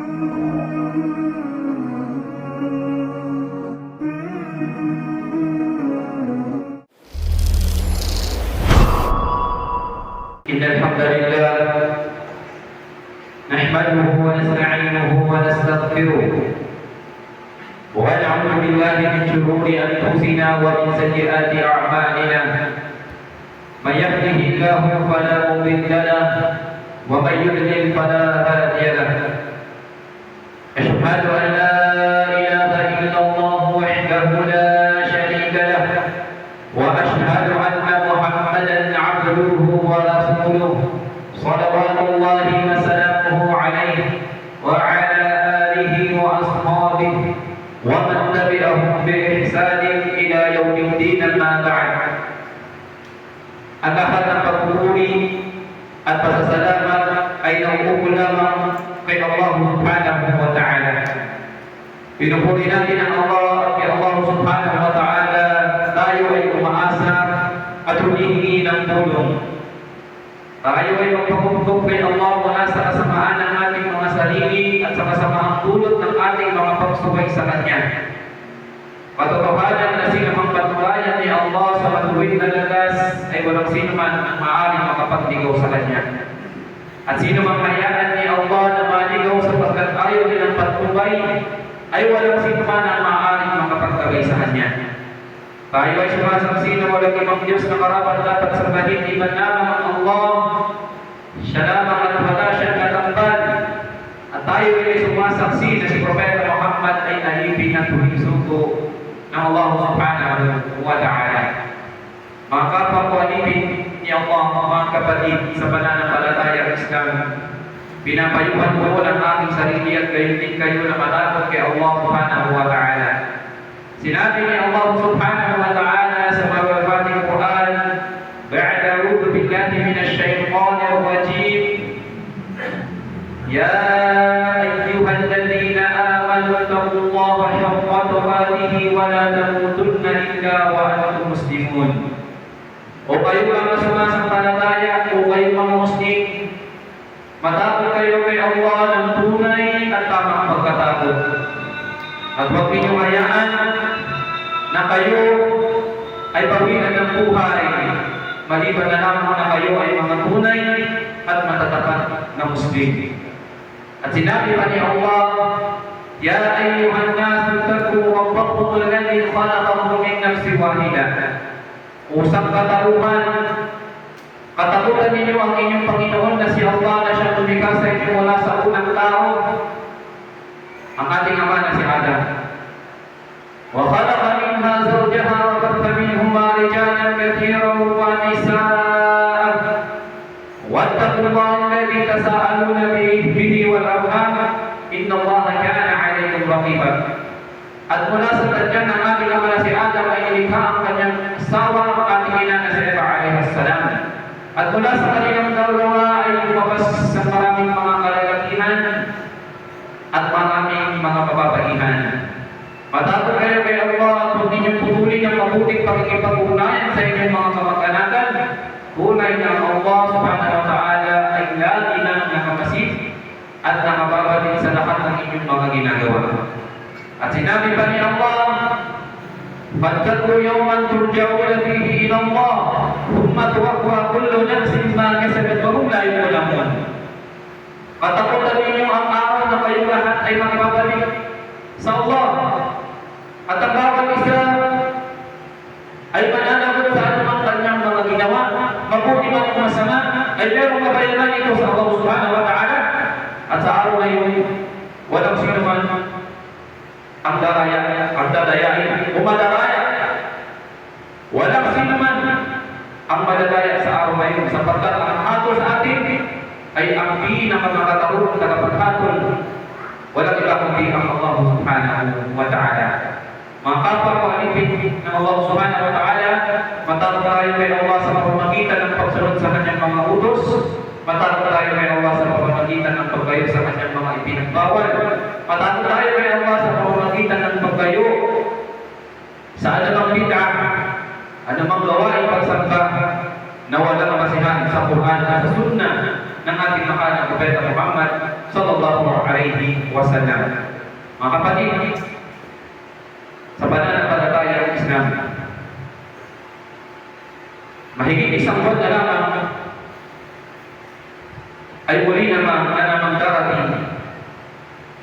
إن الحمد لله نحمده ونستعينه ونستغفره ونعوذ بالله من شرور أنفسنا ومن سيئات أعمالنا من يهده الله فلا مضل له ومن يضلل فلا هادي له أشهد أن لا إله إلا الله وحده لا شريك له وأشهد أن محمدا عبده ورسوله صلوات الله وسلامه عليه وعلى آله وأصحابه ومن تبعهم بإحسان إلى يوم الدين. أما بعد, ang lahat ng pagpupuri at pasasalamat ay nauukol lamang kay Allah subhanahu wa ta'ala. Pinupuri natin ang Allah at kay Allah subhanahu wa ta'ala tayo ay umaasa at humihingi ng tulong. Tayo ay magpapuptok kay Allah mula sa kasamaan ng ating mga sarili at sa kasamaang dulot ng ating mga pagsuway sa Kanya. Patotohanan na sinumang patnubayan ni Allah sa matuwid na landas ay walang sinuman ang maaaring makapagdigaw sa Kanya. At sinumang hayaan ni Allah na maligaw sapagkat ayaw nilang patnubay ay walang sinuman ang maaaring makapagtagay sa Kanya. Tayo ay sumasaksi na walang ibang Diyos na karapat dapat sambahin iban lamang ang Allah. Siya lamang at wala siyang katambal. At tayo ay sumasaksi na si Propeta Muhammad ay nalipin at huling suko ng Allah subhanahu wa ta'ala. Mga kapwa-alipin ni Allah, mga kapatid sa pananampalatayang Islam, pinapayuhan ko ng aking sarili at gayon din kayo na matakot kay Allah subhanahu wa ta'ala. Sinabi ni Allah subhanahu wa ta'ala sa mababating Quran, ba'da a'udhu billahi minash shaytanir rajim, ya ayyuhalladhina amanu taqullaha haqqa tuqatih wa la tamutunna illa wa antum muslimun. O kayo mga sumasampalataya, o kayo mga Muslim, matakot kayo kay Allah ng tunay at tamang pagkatakot. At huwag ninyong hayaan na kayo ay pawinan ng buhay, maliban na lamang na kayo ay mga tunay at matatapat na Muslim. At sinabi pa ni Allah, ya ayyuhan nasu taqu rabbakum alladhi khalaqakum min nafsin wahidah. Usang katakutan ninyo ang inyong Panginoon na si Allah na siyang lumikha sa inyo mula sa unang tao, ang ating ama na si Adam. Wa khalaqa minha zawjaha wa batha minhuma rijalan kathiran wa nisaa. Wattaqullaha alladhi tasaaluna bihi wal arham innallaha kana 'alaykum raqiba. At mula sa tadyang ng ating ama na si Adam ay nilikha ang kanyang asawa, ang ating ina na si Eva alayhis salam. At mula sa kanilang dalawa ay lumabas sa maraming mga kalalakihan at maraming mga kababaihan. Matakot kayo kay Allah at huwag ninyong putulin ang mabuting pakikipag-ugnayan sa inyong mga kamag-anakan. Tunay na Allah subhanahu wa ta'ala ay lagi nang nakamasid at nakababalik sa lahat ng inyong mga ginagawa. At sinabi pa ni Allah, فَاتَّقُوا يَوْمًا تُرْجَعُونَ فِيهِ إِلَى اللَّهِ ثُمَّ تُوَفَّى كُلُّ نَفْسٍ مَا كَسَبَتْ وَهُمْ لَا يُظْلَمُونَ. Katakutan ninyo ang araw na kayong lahat ay magbabalik sa Allah. At ang bawat isa ay mananagot sa anumang kanyang mga ginawa, mabuti man o masama, ay merong kabayaran ito sa Allah subhanahu wa ta'ala. At sa araw na yun, walang sino man ang dadayain o madaraya. Walang sino man ang madadaya sa araw na yun, sapagkat ang hatol sa atin ay ang pinakamakatawag na kapaghatol. Walang iba kundi ang Allah subhanahu wa ta'ala. Mga kapwa-alipin ng Allah subhanahu wa ta'ala, matakot tayo kay Allah sa pamamagitan ng pagsunod sa kanyang mga utos. Matakot tayo kay Allah sa pamamagitan ng paggayo sa kanyang mga ipinagbawal. Matakot tayo kay Allah sa pamamagitan ng paggayo sa anumang bid'ah, anumang gawain pagsamba na walang masihan sa Quran at sa Sunnah ng ating mahal na Propeta Muhammad sallallahu alaihi wasallam. Mga kapatid, sa pananampalatayang Islam, mahigit isang buwan na lamang ay muli namang darating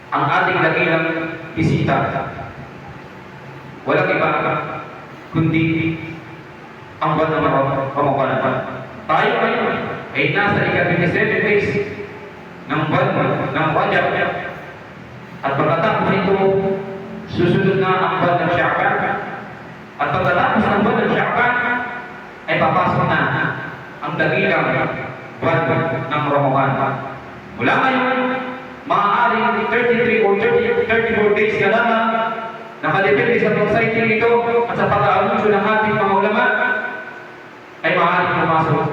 ang ating dakilang bisita. Walang iba kundi ang buwan ng Ramadan. Tayo ngayon ay nasa ika-27 days ng buwan ng Rajab, at pagkatapos ito, susunod na ang buwan ng Sha'ban, at pagkatapos ng buwan ng Sha'ban ay papasok na ang dakilang buwan ng Ramadan. Mula ngayon, maaaring 33 or 34 days ka lamang, nakadepende sa society ito at sa pag-aanunsyo ng ating mga ulama, ay maaaring pumasok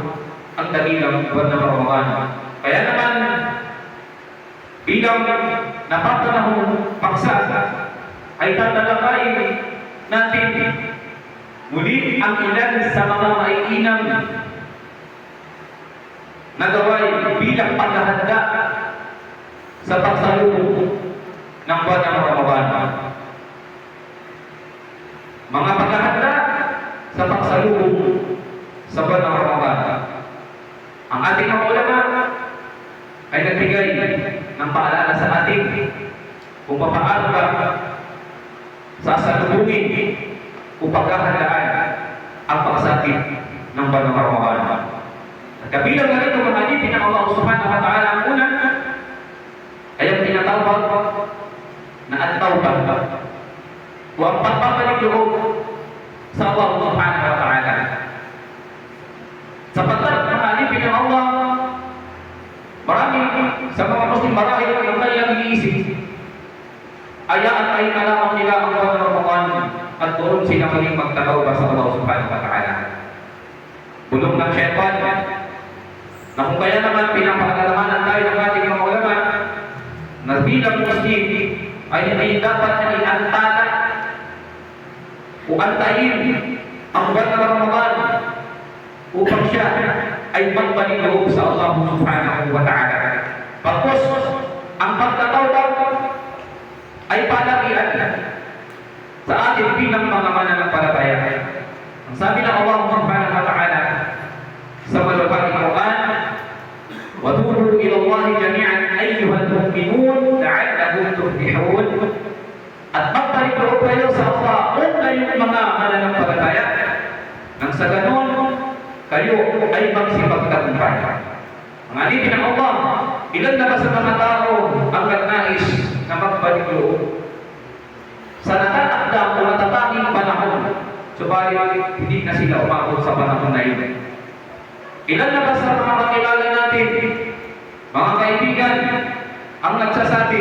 ang dakilang buwan ng Ramadan. Kaya naman, bilang napapanahong paksa, ay tatalakayin natin muli ang ilan sa mga maiinam na gawain bilang paghahanda sa pagsalubong ng buwan ng Ramadan. Mga paghahanda sa pagsalubong sa buwan ng Ramadan. Ang ating mga ulama ay nagbigay ng paalala sa atin kung paano ba sasalubungin o paghahandaan ang pagsapit ng buwan ng Ramadan. At kabilang na ito mga alipin ng Allah subhanahu wa ta'ala, ang una ay ang tinatawag na at-tawbah o ang pagbabalik loob sa Allah subhanahu wa ta'ala. Sapagkat mga alipin ng Allah, marami sa mga Muslim marahil ang kanilang iniisip, ayaan ay malamang nila ang buwan ng Ramadan at doon sila muling magtatawbah sa Allah subhanahu wa ta'ala. Bulong ng syaitan na kung kaya naman pinapaalalahanan tayo ng ating mga ulama na bilang Muslim ay hindi dapat na iantala o antayin ang buwan ng Ramadan upang siya ay magbalik loob sa Allah subhanahu wa ta'ala. Pagkos, ang pagtatawbah ay palakihan sa atin bilang mga mananampalataya. Ang sabi ng Allah subhanahu wa ta'ala sa malupating Quran, وَتُوبُوا إِلَى اللَّهِ جَمِيعًا أَيُّهَا الْمُؤْمِنُونَ لَعَلَّكُمْ تُفْلِحُونَ. At magbalik loob kayo sa Allah kung kayong mga mananampalataya, nang sa ganon kayo ay magsipagtagumpay. Ang alipin ng Allah, ilan na ba sa mga tao ang nagnais na magbalik loob sa natatakdang o natatanging panahon, subalit hindi na sila umabot sa panahon na yun? Ilan na ba sa mga kakilala natin, mga kaibigan, ang nagsasabi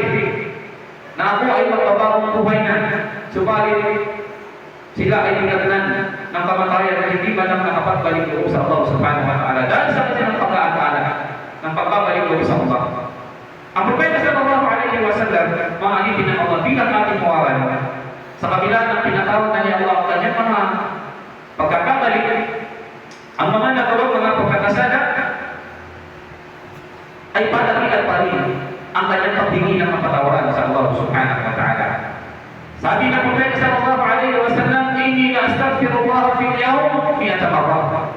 na ako ay magbabagong buhay na, subalit sila ay dinagnan ng kamatayan na hindi ba nang nakapagbalik loob sa Allah subhanahu wa ta'ala dahil sa kanilang pag-aakala ng pagbabalik loob sa Allah. Ang propeta sallallahu alaihi wasallam, mga alipin ng Allah bilang ating kawalan, sa kabila ng pinatawag na niya Allah ang kanyang mga pagkakabalik, ang mga nagawang mga pagkakasala ay palakihan pa rin ang kanyang paghingi ng kapatawaran sa Allah subhanahu wa ta'ala. Sabi ng propeta sallallahu alaihi wasallam, inni la astaghfirullah fil yawm 100 marrah.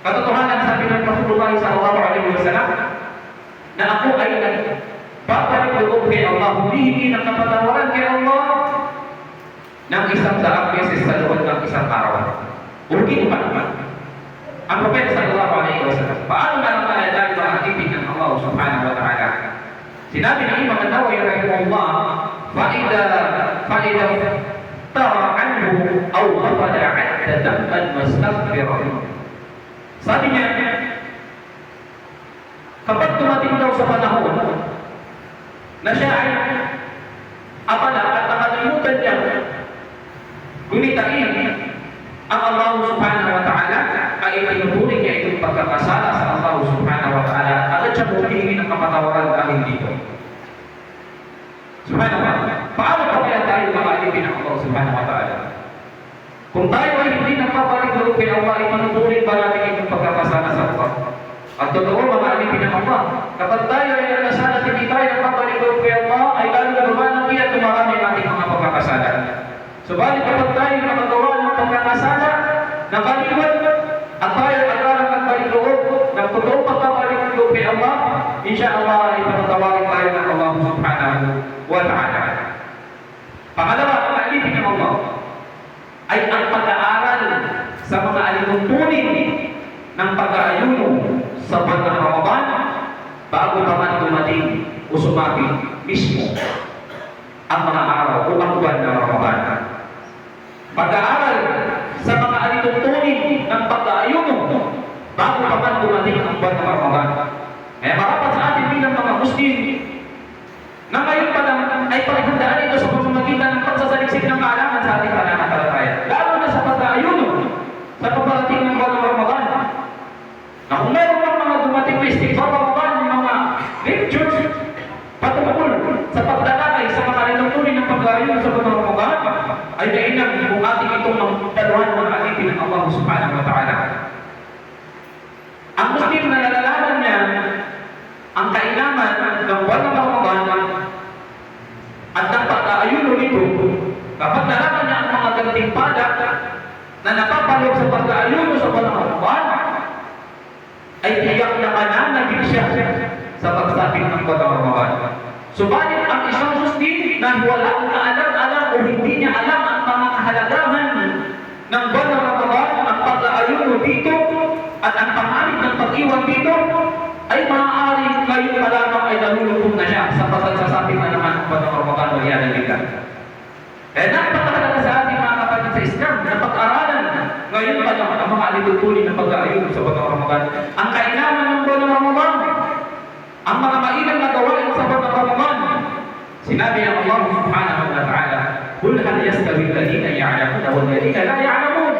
Katotohanan, sabi ng Rasulullah sallallahu alaihi wasallam, na ako ay babalik loob kay Allah, humihingi ng kapatawaran kay Allah ng 100 beses sa loob ng isang araw. Urgin pa naman. Ang propeta sallallahu alaihi wasallam, paano na naman tayo makakipin ng Allah subhanahu wa ta'ala? Sinabi ng Imam An-Nawawi rahimahullah, فإذا ترى عنه أو غفل عد ذنبا واستغفر. Sabi niya, kapag tumating daw sa panahon na siya ay abala at nakalimutan niya gunitain ang Allah subhanahu wa ta'ala, ay pinutuloy niya itong pagkakasala sa Allah subhanahu wa ta'ala, agad siya humihingi ng kapatawaran dahil dito. Subhanallah. Paano pa kaya tayo makalipin ng Allah subhanahu wa ta'ala? Kung tayo ay hindi nagpapalik loob kay Allah, ipinutuloy ba natin itong pagkakasala sa Allah? At totoo, makalipin ng Allah, kapag tayo ay nagkasala, hindi tayo paikot at tayo agarang nagbalik loob ng totoong pagbabalik loob kay Allah, insyaAllah ay patatawagin tayo ng Allah subhanahu wa ta'ala. Pangalawa, ang alipin ng Allah ay ang pag-aaral sa mga alituntunin ng pag-aayuno sa buwan ng Ramadan bago pa man dumating o sumapit mismo ang mga araw o ang buwan ng Ramadan. Pag-aaral sa mga alituntunin ng pag-aayuno bago pa man dumating ang buwan ng Ramadan. Kaya marapat sa atin bilang mga Muslim na ngayon pa lang ay paghandaan ito sa pamamagitan ng pagsasaliksik ng kaalaman sa ating pananampalataya. Lalo na sa pag-aayuno sa paparating ng buwan ng Ramadan. Na kung meron lang mga dumating na istighfar Ramadan, yung mga lectures patungkol sa paglalakay sa mga alituntunin ng pag-aayuno sa buwan ng Ramadan, ay nainam kung ating itong magdaluhan ng alipin ng Allah subhanahu wa ta'ala. Ang Muslim na nalalaman niya ang kailangan ng buwan ng Ramadan at ng pag-aayuno nito, kapag nalaman niya ang mga gantimpala na napapalog sa pag-aayuno sa buwan ng Ramadan, ay tiyak na mananagin siya sa pagsapit ng buwan ng Ramadan. Subalit ang isang Muslim na walang kaalam-alam o hindi niya alam ang mga kahalagahan ng buwan ng Ramadan, ang pag-aayuno dito at ang pangalit ng pag-iwan dito, ay maaaring ngayon pa lamang ay nalulubog na siya sa pagsasapit na naman ng buwan ng Ramadan o yan ang liga. Kaya napakalaga sa ating mga kapatid sa Islam na pag-aralan ngayon pa naman ang mga alituntunin ng pag-aayuno sa buwan ng Ramadan. Ang kailangan ng buwan ng Ramadan, ang mga mailang na gawain sa buwan ng Ramadan. Sinabi ng Allah subhanahu wa ta'ala, "Qul hal yastawi alladhina ya'lamuna wal ladhina la ya'lamun?"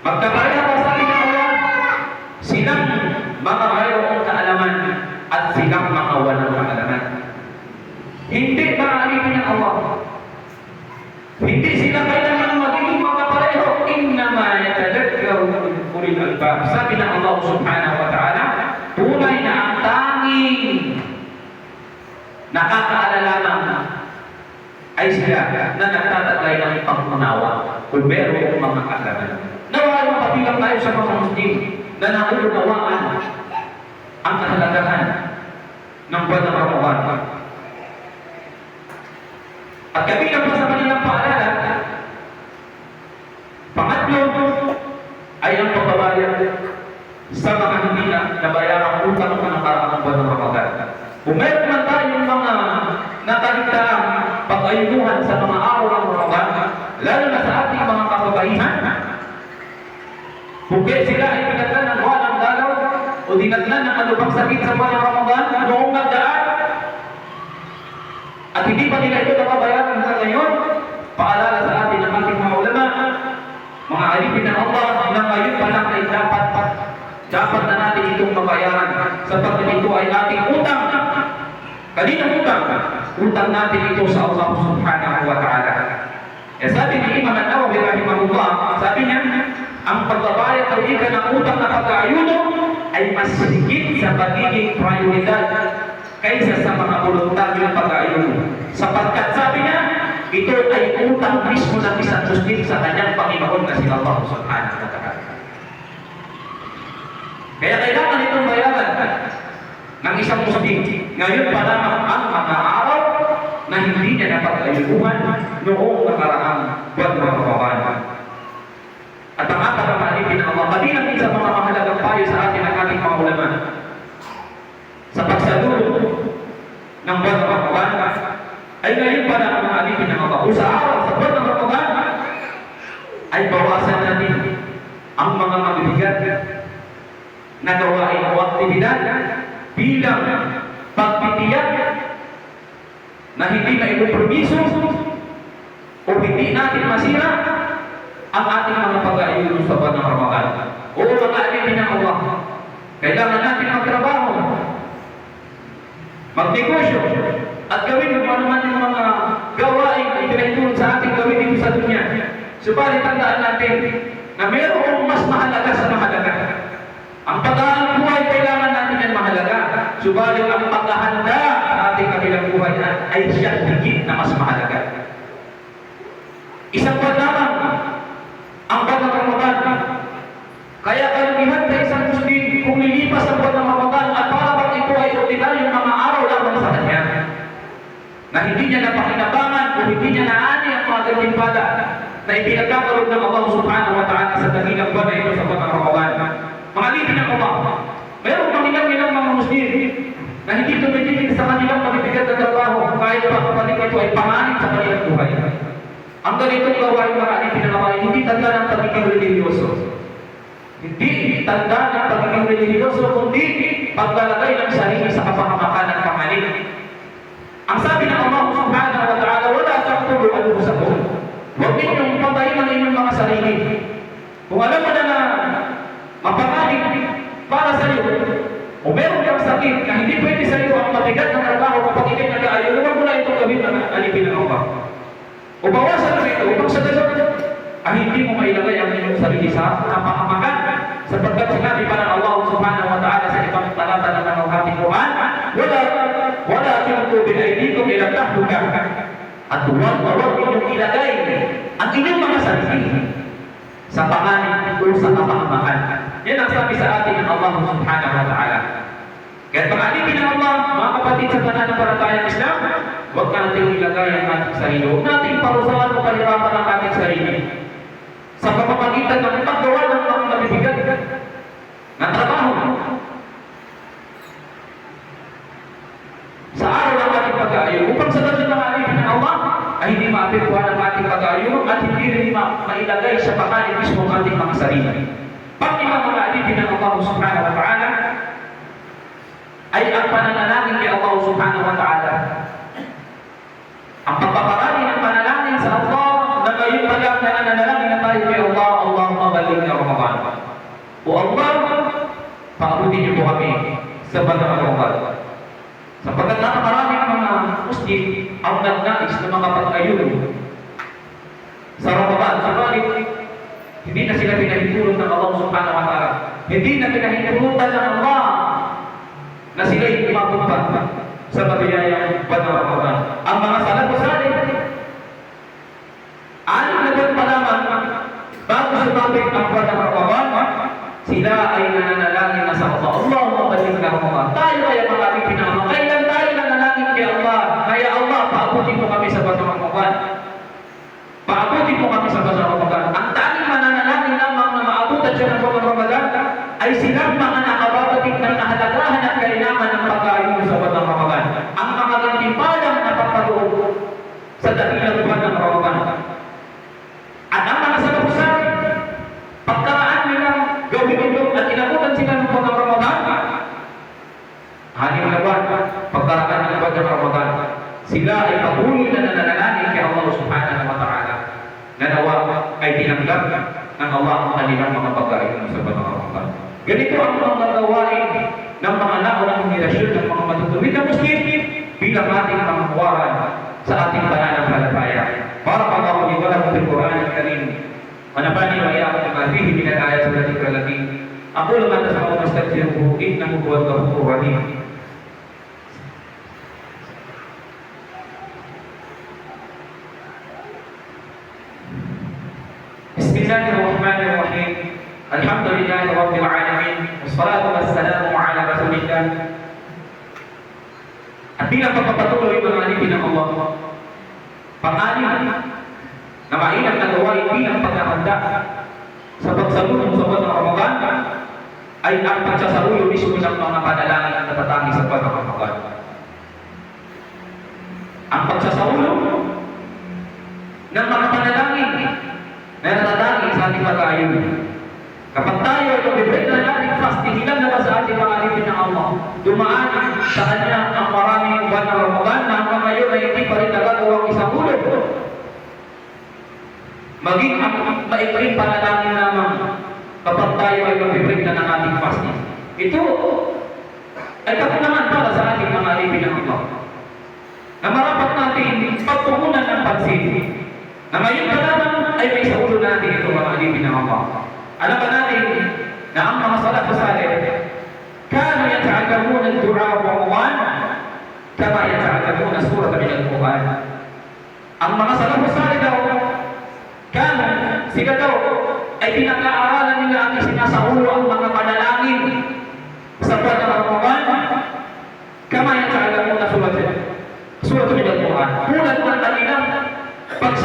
Magkapareha ba sa atin ng Allah? Silang mga mayroong kaalaman at silang mga walang kaalaman. Hindi ba alipin ng Allah? Hindi sila kailangan magiging magkapareho. Innama yatadakkaru ulul albab. Sabi ng Allah subhanahu wa ta'ala, tunay na ang tanging nakakaalala lang ay sila na nagtataglay ng pag-unawa kung meron mga kaalaman. Nawa yung pabilang tayo sa mga Muslim na naunawaan ang kahalagahan ng buwan ng Ramadan. At kabilang pa sa kanilang paalala, pangatlo ay ang pagbabayad sa mga hindi na nabayarang utang ng nakaraang buwan ng Ramadan. Kung meron man tayong mga nakaligtaang pag-ayunuhan sa mga araw ng Ramadan, lalo na sa ating mga kababaihan, kung sila ay pinaglan ng walang dalaw o dinaglan ng anumang sakit sa buwan ng Ramadan noong nagdaan at hindi pa nila ito nababayaran hanggang ngayon, paalala sa atin ng ating mga ulama, mga alipin ng Allah na ngayon pa lang ay dapat na natin itong mabayaran sapagkat ito ay ating utang. Kaninang utang? Utang natin ito sa Allah subhanahu wa ta'ala. Sabi ni Imam An-Nawawi rahimahullah, sabi niya, ang pagbabayad sa ikan ng utang na pag-aayuno ay mas higit sa pagiging prioridad kaysa sa mga voluntaryong pag-aayuno. Sapagkat sabi niya, ito ay utang mismo ng isang Muslim sa kanyang Panginoon na si Allah subhanahu wa ta'ala. Kaya kailangan itong bayaran ng isang Muslim. Ngayon pa lamang ang mga araw na hindi niya napag-ayunuhan noong nakaraang buwan ng Ramadan. At ang ating pag-alipin ng Allah, kabilang din sa mga mahalagang payo sa atin ang ating mga ulama sa pagsaludo ng buwan ng Ramadan ay ngayon pa na ang mga alipin ng Allah. Kung sa araw, sa buwan ng Ramadan ay bawasan natin ang mga mabibigat na gawain o aktibidad bilang pagtitiyak na hindi na ipopromiso o hindi natin masira ang ating mga pag-aayuno sa buwan ng Ramadan. O mga alipin ng Allah, kailangan natin magtrabaho, magnegosyo, at gawin kung ano man yung mga gawain na ipinahintulot sa ating gawin dito sa dunya. Subalit tandaan natin na mayroong mas mahalaga sa mahalaga. Ang pag-ahanap buhay, kailangan natin yan mahalaga. Subalit ang paghahanda sa ating kabilang buhay ay siya higit na mas mahalaga. Isang buwan lamang ang buwan ng Ramadan na hindi niya napakinabangan o hindi niya naani ang mga gantimpala na ipinagkakaroon ng Allah subhanahu wa ta'ala sa dakilang buwan na ito sa buwan ng Ramadan. Mga alipin ng Allah, mayroong pangilang-ilang mga Muslim na hindi tumitigil sa kanilang mabibigat na trabaho kahit pa kapalit ito ay panganib sa kanilang buhay. Ang ganitong gawain mga alipin ng Allah, hindi tanda ng pagiging religyoso. Hindi tanda ng pagiging religyoso, kundi paglalagay ng sarili sa kapahamakan ng panganib. Ang sabi ng Allah subhanahu wa ta'ala, wala taqtulu anfusakum. Huwag ninyong patayin ang inyong mga sarili. Kung alam mo na mapanganib para sa iyo, o meron kang sakit na hindi pwede sa iyo ang mabigat ng trabaho kapag ikay nag-aayon, huwag mo na itong gawin ng alipin ng Allah. O bawasan mo ito upang sa dalawang ay hindi mo mailagay ang inyong sarili sa kapahamakan, sapagkat sinabi pa ng Allah subhanahu wa ta'ala sa ibang talata ng ating Quran, wala tulqu biaydikum ila tahluka, at huwag ninyong ilagay ang inyong mga sarili sa panganib o sa kapahamakan. Yan ang sabi sa atin ng Allah subhanahu wa ta'ala. Kaya pangalipin ng Allah, mga kapatid sa pananampalatayang Islam, huwag natin ilagay ang ating sarili. Huwag natin parusahan o palirapan ang ating sarili sa pamamagitan ng paggawa ng mga mabibigat na trabaho. Sa araw ng ating pag-aayon, upang sa dapat ng alipin ng Allah ay hindi maapektuhan ang ating pag-aayon at hindi rin mailagay sa panganib mismo ang ating mga sarili. Pang-lima mga alipin ng Allah subhanahu wa ta'ala ay ang pananalangin kay Allah subhanahu wa ta'ala. Ang pagpaparami ng panalangin sa Allah na ngayon pa lang na nanalangin na tayo kay Allah, Allahumma baligh na Ramadan. O Allah, paabutin niyo po kami sa bandang Ramadan. Sapagkat napakaraming mga Muslim ang nagnais na makapag-ayun sa Ramadan. Subalit, hindi na sila pinahintulot ng Allah subhanahu wa ta'ala. Hindi na pinahintulutan ng Allah na sila yung umabot sa mabiyayang buwan ng Ramadan. Ang mga salafus salih, anim na buwan pa lamang bago sumapit ang buwan ng Ramadan, sila ay nananalangin na sa Allah. Allahumma baligh na Ramadan. Tayo kaya mga alipin ng Allah. Kailan tayo nananalangin kay Allah? Kaya Allah, paabutin mo kami sa buwan ng Ramadan. Paabutin mo kami sa buwan ng Ramadan. Ang tanging mananalangin lamang na maabutan siya ng buwan ng Ramadan ay silang mga nakababatid ng nahalagahan at kalinaman ng pag-aayon sa buwan ng Ramadan. Ang mga gantimpalang napapaloob sa dakilang buwan ng Ramadan. At ang mga salafus salih, pagkaraan nilang gawin ito at inabutan sila ng buwan ng Ramadan, halim na buwan, pagkaraan ng buwan ng Ramadan, sila ay patuloy na nananalangin kay Allah subhanahu wa ta'ala na nawa ay tinanggap ng Allah ang kanilang mga pag-aayon sa buwan ng Ramadan. Ganito ang mga gawain ng mga naunang henerasyon ng mga matutuwid na Muslim bilang ating pangkuwaran sa ating pananampalataya. Barakallahu li wa lakum fil Qur'anil Karim. Wa nafa'ani wa iyyakum bima fihi min al-ayati wal dhikri al-hakim. Aqulu ma tasma'una wastaghfiruhu innahu huwal ghafurur rahim. Bismillahirrahmanirrahim. Alhamdulillahi rabbil alamin. Wassalatu wassalamu ala Rasulillah. At bilang pagpapatuloy ng alipin ng Allah, pang-anim na mainam na gawain bilang paghahanda sa pagsalubong sa buwan ng Ramadan ay ang pagsasaluyo mismo ng mga panalangin na natatangi sa buwan ng Ramadan. Ang pagsasaluyo ng mga panalangin na natatangi sa ating pag-aayon. Kapag tayo ay mag-break na natin fasting, ilan na ba sa ating mga alipin ng Allah? Dumaan sa kanya ang maraming buwan ng Ramadan na hanggang ngayon ay hindi pa rin nagagawang isang ulo. Maging ang maikling panalangin naman kapag tayo ay mag-break na ng ating fasting. Ito ay kapunangan para sa ating mga alipin ng Allah. Na marapat natin pagpuhunan ng pansin. Na ngayon pa naman ay may sa ulo natin ito mga alipin ng Allah. Alam ba natin na ang mga salafus salih kanu yata'allamuna ad-du'a wa Ramadan kama yata'allamuna surata min al-Quran. Ang mga salafus salih daw sila daw ay pinag-aaralan nila ang isinasaulo ang mga panalangin sa buwan ng Ramadan kama yata'allamuna surata min al-Quran.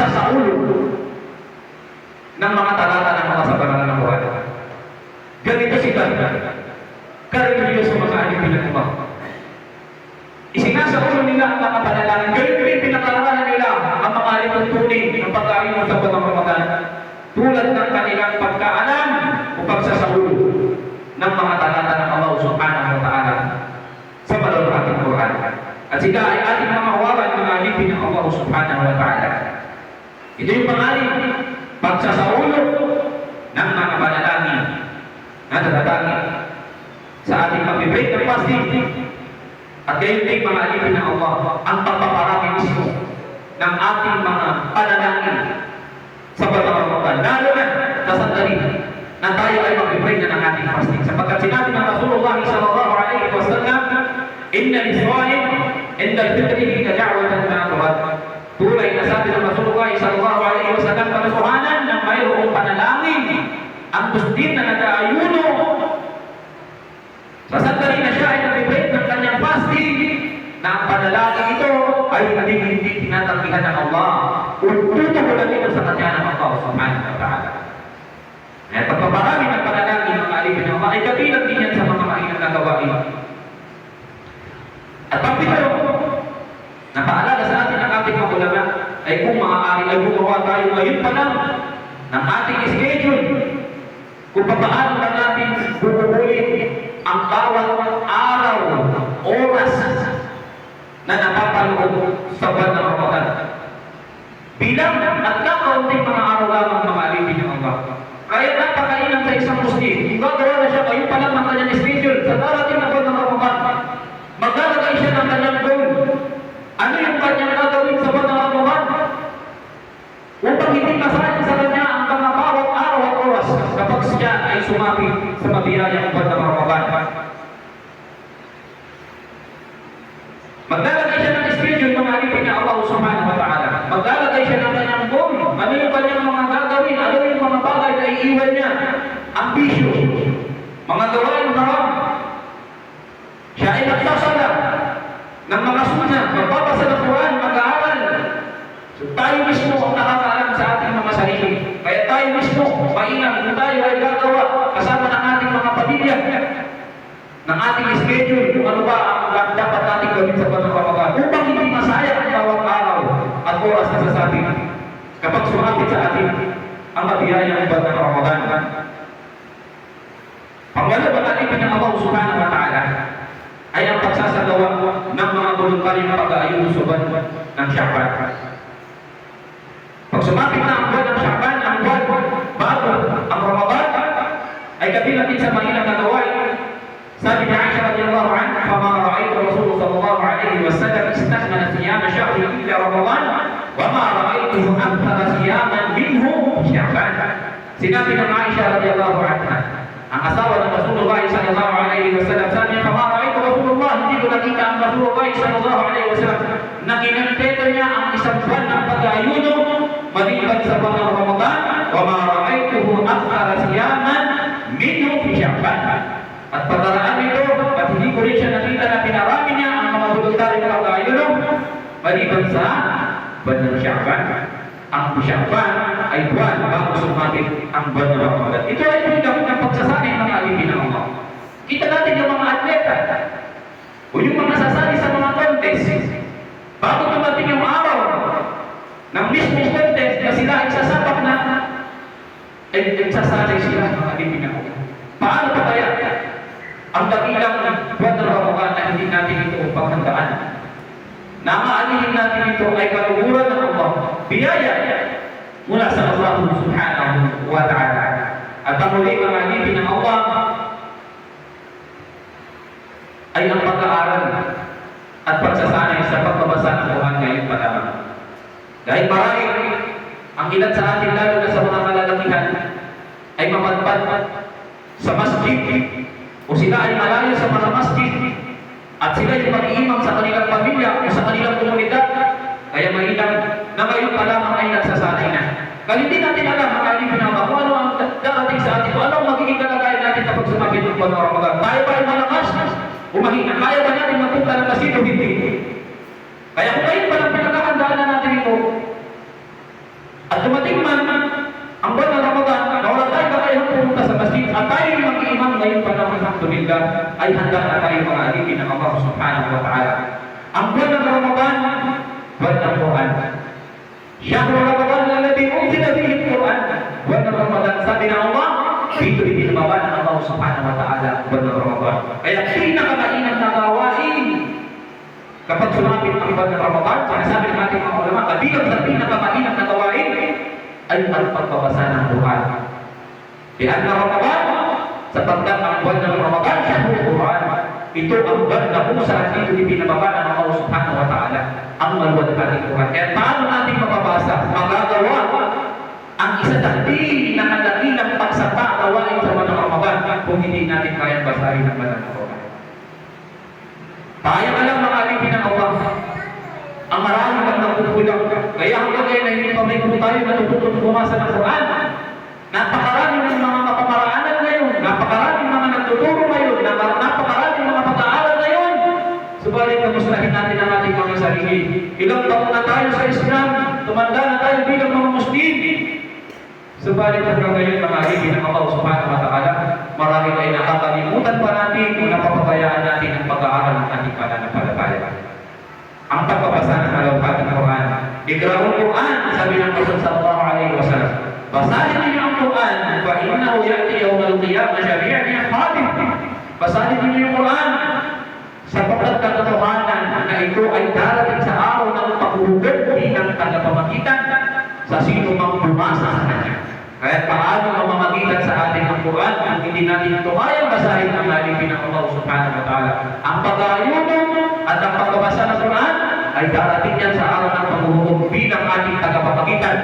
pagsasaulo ng mga talata ng mga sabaran ng Quran. Ganito sila, kareligiyo sa mga alipin ng iba. Isinasaulo nila ang mga panalangin. Ganito rin pinakaralan nila ang mga alituntunin ng pag-aayon sa buwan ng Ramadan, tulad ng kanilang pagkaalam o pagsasaulo ng mga talata ng Allah Subhanahu wa Ta'ala sa malalaking Quran. At sila ay ating mga wawan, mga alipin ng Allah Subhanahu wa Ta'ala. Ito yung pangalan, pagsasaulo ng mga panalangin na tatatangin sa ating pag-break ng fasting. At gayon din mga alipin ng Allah, ang pagpaparami mismo ng ating mga panalangin sa batang Ramadan. Lalo na sa sandali na tayo ay mag-break na ng ating fasting. Sapagkat sinabi ng Rasulullah sallallahu alaihi wasallam, inna liswa'in inda al-fitrihi ka da'watan na tuwad. Tulay na sabi ng Rasulullah sallallahu alaihi wasallam, katotohanan na mayroong panalangin ang muslim na nag-aayuno sa sandali na siya ay nag-break ng kanyang fasting, na ang panalangin ito ay hindi tinatanggihan ng Allah. Tutugulan ito sa kanya ng Allah Subhanahu wa Ta'ala. At pagpaparami ng panalangin ng alipin ng Allah ay kabilang din yan sa mga mainam na gawain. At pagpito, napaalala sa atin ng ating mga ulama ay kung maaari ay gumawa tayo ngayon pa lang ng ating schedule kung paano na natin bububuin ang bawat araw, oras na napapaloob sa buwan ng Ramadan. Bilang at kakaunting mga araw lamang mga alipin ng Allah. Kaya napakainam sa isang Muslim, gagawa na siya ngayon pa lang ng kanyang schedule sa darating na buwan ng Ramadan. Maglalagay siya ng kanyang goal. Ano yung kanyang gagawin sa buwan ng Ramadan? Upang hindi masayang sa kanya ang mga bawat araw at oras kapag siya ay sumapit sa mabiyayang buwan ng Ramadan. Maglalagay siya ng schedule ng alipin na Allah Subhanahu wa Ta'ala. Maglalagay siya ng kanyang goal. Ano yung kanyang mga gagawin? Ano yung mga bagay na iiwan niya? Ambisyo. Mga gawain haram. Siya ay nagsasala ng mga sunnah, magbabasa ng Quran, mag-aaral. So tayo mismo ang nakakaalam sa ating mga sarili. Kaya tayo mismo, mainam kung tayo ay gagawa kasama ng ating mga pamilya, ng ating schedule, kung ano ba ang dapat natin gawin sa buwan ng Ramadan, upang hindi masayang ang bawat araw at oras na sasabi kapag sumapit sa atin ang mabiyayang buwan ng Ramadan. Pangwala ba natin ng Allah Subhanahu wa Ta'ala ay ang pagsasagawa ng mga voluntaryong pag-aayuno sa buwan ng Sha'ban. Pag sumapit na ang buwan ng Sha'ban, ang buwan bago ang Ramadan, ay kabilang din sa mainam na gawain. Sabi ni Aisha radhiyallahu anha, "Fama ra'aytu Rasulullah sallallahu alaihi wasallam istakmala siyama syahrin illa Ramadan, wa ma ra'aytuhu akthara siyaman minhu Sya'ban." Sinabi ng Aisha radhiyallahu anha, ang asawa ng Rasulullah sallallahu alaihi wasallam, sabi niya, "Fama ra'aytu Rasulullah, hindi ko nakita ang Rasulullah sallallahu alaihi wasallam na kinonteto niya ang isang buwan ng pag-aayuno maliban sa buwan ng Ramadan, wa ma ra'aytuhu akthara siyaman minhu fi Sya'ban." At pagdaraan nito, at hindi ko rin siya nakita na pinarami niya ang mga voluntaryong pag-aayuno maliban sa buwan ng Sya'ban. Ang Sya'ban ay buwan bago sumapit ang buwan ng Ramadan. Ito ay tulad ng pagsasanay ng mga alipin ng Allah. Kita natin yung mga atleta o yung mga sasali sa mga contest. Bago dumating yung araw ng mismong contest na sila ay sasabak na ay sasali sila ng mga alipin ng Allah. Paano pa kaya ang dakilang buwan ng Ramadan na hindi natin ito paghandaan? Namaalihin natin ito ay kaluguran ng Allah, biyaya mula sa Allah Subhanahu wa Ta'ala. At ang muli mga alipin ng Allah ay ang pag-aaral at pagsasanay sa pagbabasa ng Quran ngayon pa lamang. Dahil marami ang ilan sa atin, lalo na sa mga kalalakihan, ay mapadpad sa masjid o sila ay malayo sa mga masjid at sila ay mag-iimam sa kanilang pamilya o sa kanilang komunidad, kaya mainam na ngayon pa lamang ay nagsasanay na. Kaya hindi natin alam mga alipin ng Allah kung ano ang darating sa atin, kung ano ang magiging kalagayan natin kapag sumapit ng buwan ng Ramadan. Tayo ba ay malakas o mahina? Kaya ba natin magpunta ng masjid o hindi? Kaya kung ngayon pa lang pinagkahandaan na natin ito, dumating man ang buwan ng Ramadan, na wala tayong kakayang pumunta sa masjid, at tayo yung mag-iimam ngayon pa naman, alhamdulillah, ay handa na tayo mga alipin ng Allah subhanahu wa ta'ala. Ang buwan ng Ramadan, buwan ng Quran. Syahrul Ramadan alladhi unzila fihi al-Quran. Buwan ng Ramadan, sabi ng Allah, dito ibinababa ng Allah subhanahu wa ta'ala buwan ng Ramadan. Kaya pinakamainam na gawain kapag sumapit ang buwan ng Ramadan, sinasabi ng ating mga ulama, kabilang sa pinakamainam na gawain ay ang pagbabasa ng Quran. Diyan na Ramadan, sapagkat ang buwan ng Ramadan syahrul Quran. Ito ang buwan na kung saan dito ibinababa ng Allah subhanahu wa ta'ala ang maluwalhati ng Quran. Kaya paano natin mababasa, magagawa ang isa dahil na kadakilang pagsapa gawain sa buwan ng Ramadan kung hindi natin kayang basahin ang buwan ng Quran? Tayo alam mga alipin ng Allah, ang marami kang nagkukulang. Kaya hanggang ngayon na hindi pa may kung tayo natututong bumasa ng Quran. Napakarami ng mga kapamaraanan ngayon, napakarami mga nagtuturo ngayon, napakarami mga pag-aaral ngayon. Subalit, kamustahin natin ang ating mga sarili. Ilang taon na tayo sa Islam, tumanda na tayo bilang mga Muslim. Subalit, hanggang ngayon mga alipin ng Allah subhanahu wa ta'ala, marami ay nakakalimutan pa natin kung napapabayaan natin ang pag-aaral ng ating pananampalataya. Ang pagbabasa ng maluwalhati ng Quran. Iqra'ul Quran, sabi ng Rasul sallallahu alaihi wasallam. Basahin niyo ang Quran, fa innahu ya'ti yawmal qiyamah syafi'an yaqadim. Basahin niyo yung Quran, sapagkat katotohanan na ito ay darating sa araw ng paghuhukom bilang tagapamagitan sa sino mang bumasa sa kanya. Kaya paano mamamagitan sa atin ang Quran kung hindi natin ito kayang basahin ang alipin ng Allah subhanahu wa ta'ala? Ang pag-aayunan at ang pagbabasa ng Quran ay darating yan sa araw ng paghuhukom bilang ating tagapamagitan.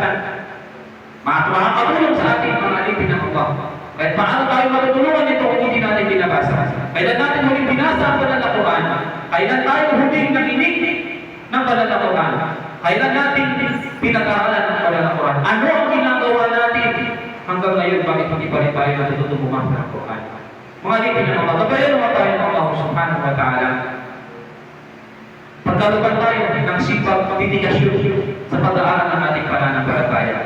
Makakatulong sa ating mga alipin ng Allah. Kaya paano tayo matutulungan nito kung hindi natin binabasa? Kailan natin huling binasa ang banal na Quran? Kailan tayo huling nakinig ng banal na Quran? Kailan natin pinag-aaralan ng banal na Quran? Ano ang ginagawa natin hanggang ngayon? Bakit hindi pa rin tayo natutulong bumasa ng Quran? Mga alipin ng Allah, gabayan naman tayo ng Allah subhanahu wa ta'ala. Pagkalupan tayo ng sipag, dedikasyon sa pag-aaral ng ating pananampalataya.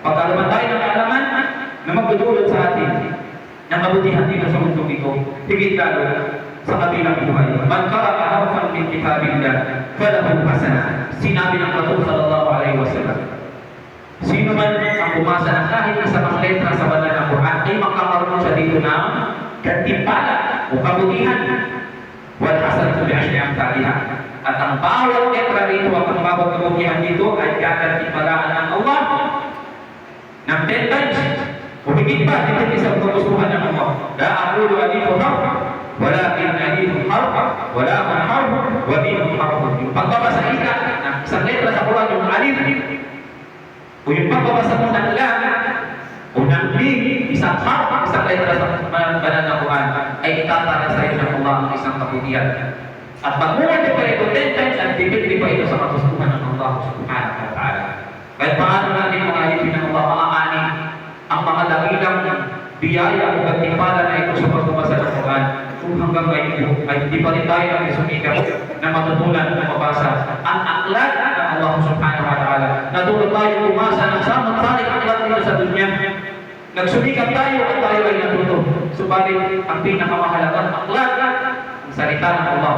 Pagkalupan tayo ng kaalaman na magdudulot sa atin ng kabutihan dito sa mundong ito, higit lalo sa kabilang buhay. Man qara'a harfan min kitabillah falahu hasanah. Sinabi ng Rasul sallallahu alaihi wasallam, sino man ang bumasa ng kahit isang letra sa banal na Quran ay makakaroon siya dito ng gantimpala o kabutihan. Wal hasanatu bi'ashri amsalha. At ang bawat letra rito at ang bawat kabutihan dito ay gagantimpalaan ng Allah ng 10 times. Humigit pa, dito isang kagustuhan ng Allah. La aqulu alifu harf, walakin alifu harf, wala man harf, wa minhu harf. Yung pagbabasa ka ng isang letra sa Quran, yung alif, o yung pagbabasa mo ng lam, o ng mim, isang harf, isang letra sa banal na Quran, ay itatara sa iyo ng Allah ang isang kabutihan. At pag-multi pa ito 10 times, at dipindi pa ito sa kagustuhan ng Allah subhanahu wa ta'ala. Kaya paano natin mga alipin ng Allah maaani ang mga dakilang biyaya o gantimpala na ito sa pagbabasa ng Quran kung hanggang ngayon ay hindi pa rin tayo nagsumikap na matutunan na mabasa ang aklat ng Allah subhanahu wa ta'ala. Natulog tayo umasa ng samang-saling aklat nila sa dunya. Nagsumikap tayo at tayo ay natuto. Subalit ang pinakamahalagang aklat ang salita ng Allah,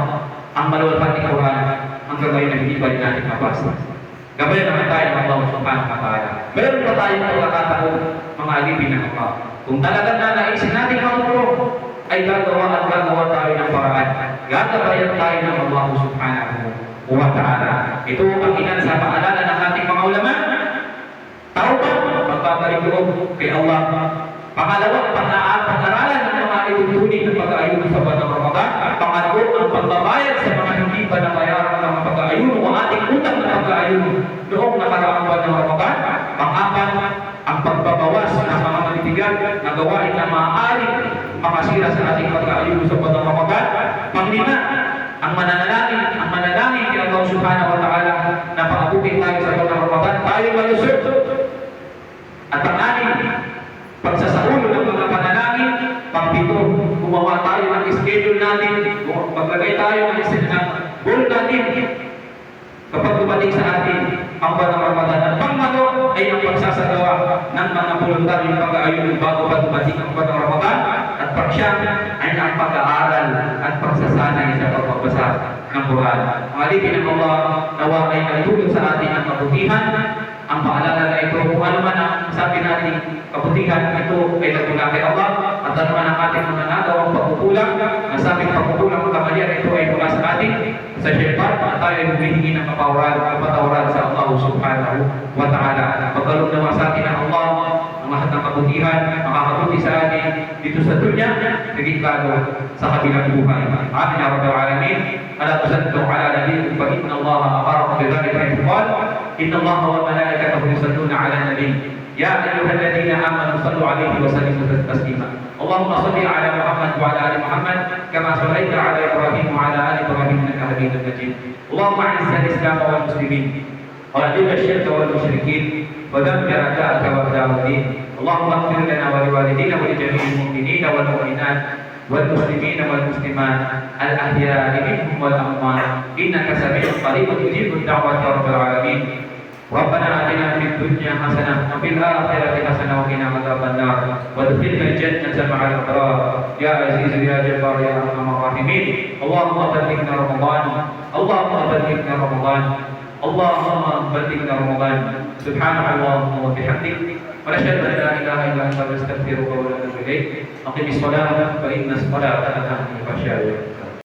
ang maluwalhati ng Quran, hanggang ngayon ay hindi pa rin natin mabasa. Gabayan naman tayo ng Allah subhanahu wa ta'ala. Meron pa tayong pagkakataon, mga alipin ng Allah. Kung talagang nanaisin natin matulong, ay gagawa at gagawa tayo ng paraan. Gagabayan tayo ng Allah subhanahu wa ta'ala. Ito ang ilan sa paalala ng ating mga ulama. Taubat, magbabalik loob kay Allah. Pangalawa, pag-aaralan ng mga itutunin ng pag-aayuno sa buwan ng Ramadan. Pangatlo, ang pagbabayad sa mga hindi pa nabayaran ng pag-aayuno o ating utang na pag-aayuno noong nakaraang buwan ng Ramadan. Pang-apat, ang pagbabawas ng mga manitigan na gawain na maaaring makasira sa ating pag-aayuno sa buwan ng Ramadan. Pang-lima, ang mananalangin kay Allah subhanahu wa ta'ala na pag-abutin tayo sa buwan ng Ramadan, tayo malusot. At pang-anim, pagsasaulo ng mga panalangin. Pang-pito, gumawa tayo ng schedule natin, maglagay tayo ng goal natin kapag dumating sa atin ang buwan ng Ramadan. At pang-walo ay ang pagsasagawa ng mga voluntaryong pag-aayun bago pa dumating ang buwan ng Ramadan at pagsya ay ang pag-aaral at pagsasanay sa pagbabasa ng Quran. Ang alipin ng Allah, nawa ay nagtulong sa atin ang kabutihan. Ang paalala na ito, kung ano man ang sabi natin kabutihan, ito ay nagmula kay Allah. At ano man ang ating mga nagawang pagkukulang, ang sabing pagkukulang kamalian, ito ay mula sa atin, sa syaitan, at tayo ay humihingi ng kapatawaran sa Allah subhanahu wa ta'ala. Pagkalong naman sa atin ng Allah, ang lahat ng kabutihan, makakabuti sa atin dito sa dunya, naging bago sa kabilang buhay. Amin ya Rabbal Alamin. Ala tusallu ala nabiyyikum fa inna Allah amara bidhalika in qala inna Allah wa malaikatahu yusalluna ala nabiy ya ayyuhalladhina amanu sallu alaihi wa sallimu taslima. Allahumma salli ala Muhammad wa ala ali Muhammad kama sallaita ala Ibrahim wa ala ali Ibrahim innaka Hamidum Majid. Allahumma a'izz al-islam wal muslimin wa adil ash-shirka wal mushrikeen wa dammir a'da'aka wa a'da' ad-din. Allahumma ighfir lana wa liwalidina wa li jami'il mu'minina wal mu'minat والمسلمين والمسلمات الأحياء منهم والأموات إنك سميع قريب تجيب الدعوة يا رب العالمين. ربنا آتنا في الدنيا حسنة وفي الآخرة حسنة وقنا عذاب النار وادخلنا الجنة مع الأبرار يا عزيز يا جبار يا أرحم الراحمين. اللهم بلغنا رمضان، اللهم بلغنا رمضان، اللهم بلغنا رمضان. سبحانك اللهم وبحمدك ونشهد أن لا إله إلا أنت نستغفرك ونتوب إليك. أقم الصلاة فإن الصلاة تنهى عن الفحشاء